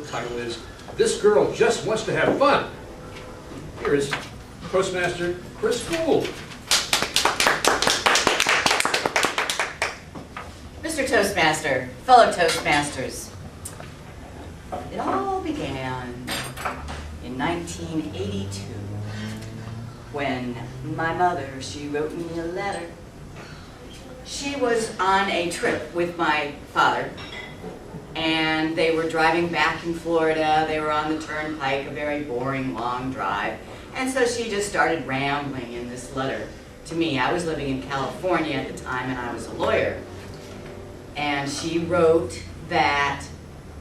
the title is, This Girl Just Wants to Have Fun. Here is Toastmaster Chris Gould. Mr. Toastmaster, fellow Toastmasters, it all began in 1982 when my mother, she wrote me a letter. She was on a trip with my father, and they were driving back in Florida. They were on the turnpike, a very boring, long drive. And so she just started rambling in this letter to me. I was living in California at the time, and I was a lawyer. And she wrote that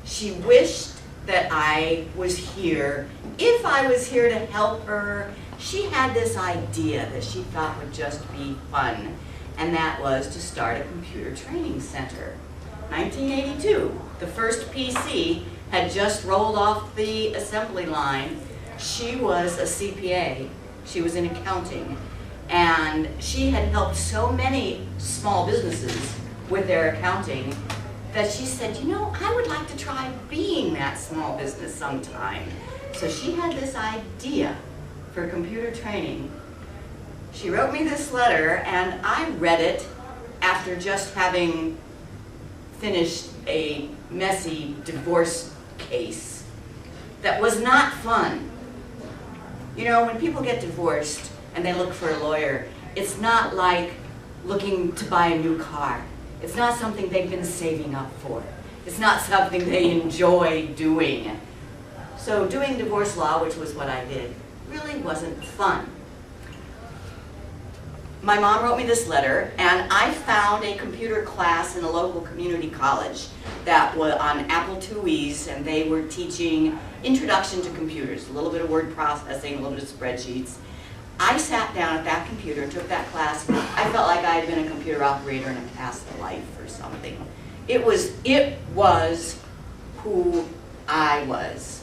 she wished that I was here. If I was here to help her, she had this idea that she thought would just be fun, and that was to start a computer training center. 1982, the first PC had just rolled off the assembly line. She was a CPA, she was in accounting, and she had helped so many small businesses with their accounting that she said, you know, I would like to try being that small business sometime. So she had this idea for computer training. She wrote me this letter, and I read it after just having finished a messy divorce case that was not fun. You know, when people get divorced and they look for a lawyer, it's not like looking to buy a new car. It's not something they've been saving up for. It's not something they enjoy doing. So doing divorce law, which was what I did, really wasn't fun. My mom wrote me this letter, and I found a computer class in a local community college that was on Apple IIes, and they were teaching introduction to computers, a little bit of word processing, a little bit of spreadsheets. I sat down at that computer, took that class. I felt like I had been a computer operator in a past life or something. It was who I was.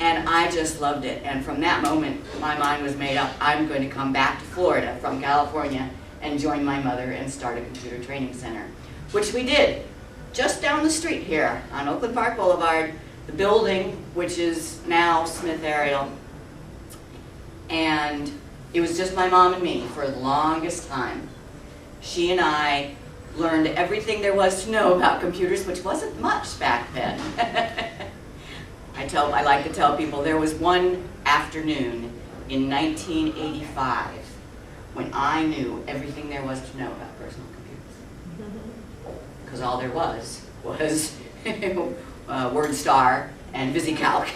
And I just loved it. And from that moment, my mind was made up. I'm going to come back to Florida from California and join my mother and start a computer training center, which we did just down the street here on Oakland Park Boulevard, the building, which is now Smith Aerial. And it was just my mom and me for the longest time. She and I learned everything there was to know about computers, which wasn't much back then. I like to tell people there was one afternoon in 1985 when I knew everything there was to know about personal computers. Because all there was WordStar and VisiCalc.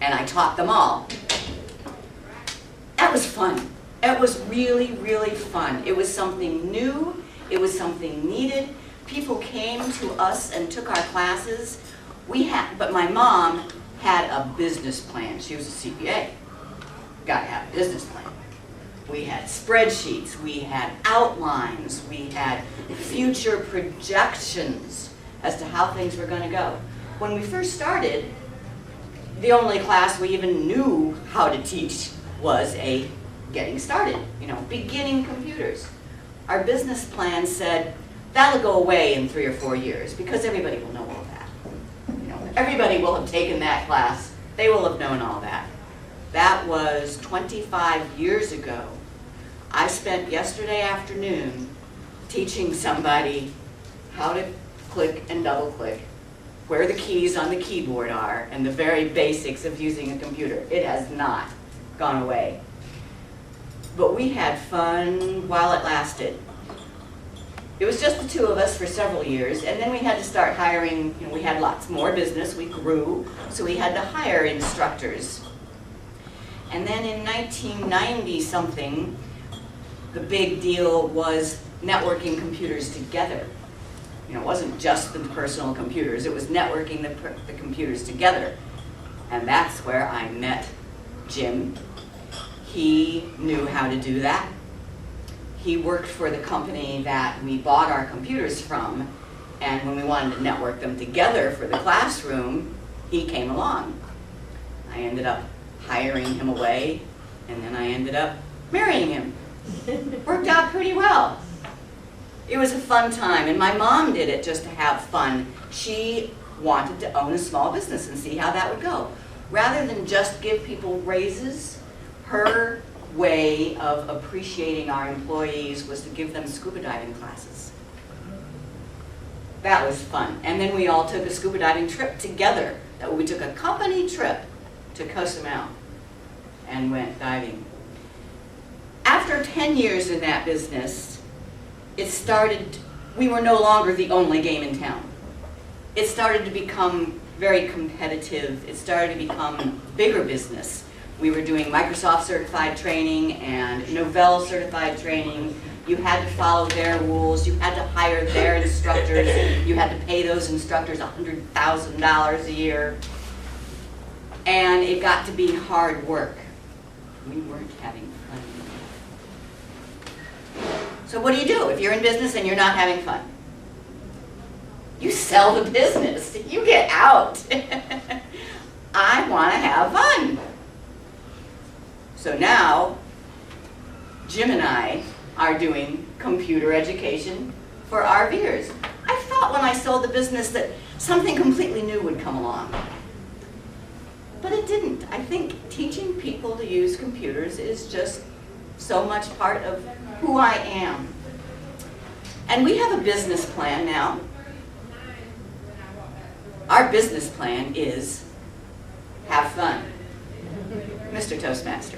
And I taught them all. That was fun. It was really, really fun. It was something new. It was something needed. People came to us and took our classes. But my mom had a business plan. She was a CPA. Got to have a business plan. We had spreadsheets. We had outlines. We had future projections as to how things were going to go. When we first started, the only class we even knew how to teach was a getting started, beginning computers. Our business plan said, that'll go away in 3 or 4 years because everybody will know all that. Everybody will have taken that class. They will have known all that. That was 25 years ago. I spent yesterday afternoon teaching somebody how to click and double click, where the keys on the keyboard are, and the very basics of using a computer. It has not gone away. But we had fun while it lasted. It was just the two of us for several years, and then we had to start hiring. We had lots more business, we grew, so we had to hire instructors. And then in 1990-something, the big deal was networking computers together. It wasn't just the personal computers, it was networking the computers together. And that's where I met Jim. He knew how to do that. He worked for the company that we bought our computers from, and when we wanted to network them together for the classroom, he came along. I ended up hiring him away, and then I ended up marrying him. Worked out pretty well. It was a fun time, and my mom did it just to have fun. She wanted to own a small business and see how that would go. Rather than just give people raises, her way of appreciating our employees was to give them scuba diving classes. That was fun. And then we all took a scuba diving trip together. We took a company trip to Cozumel and went diving. After 10 years in that business, we were no longer the only game in town. It started to become very competitive. It started to become bigger business. We were doing Microsoft certified training and Novell certified training. You had to follow their rules. You had to hire their instructors. You had to pay those instructors $100,000 a year. And it got to be hard work. We weren't having fun. So what do you do if you're in business and you're not having fun? You sell the business. You get out. I want to have fun. So now, Jim and I are doing computer education for RVers. I thought when I sold the business that something completely new would come along. But it didn't. I think teaching people to use computers is just so much part of who I am. And we have a business plan now. Our business plan is have fun. Mr. Toastmaster.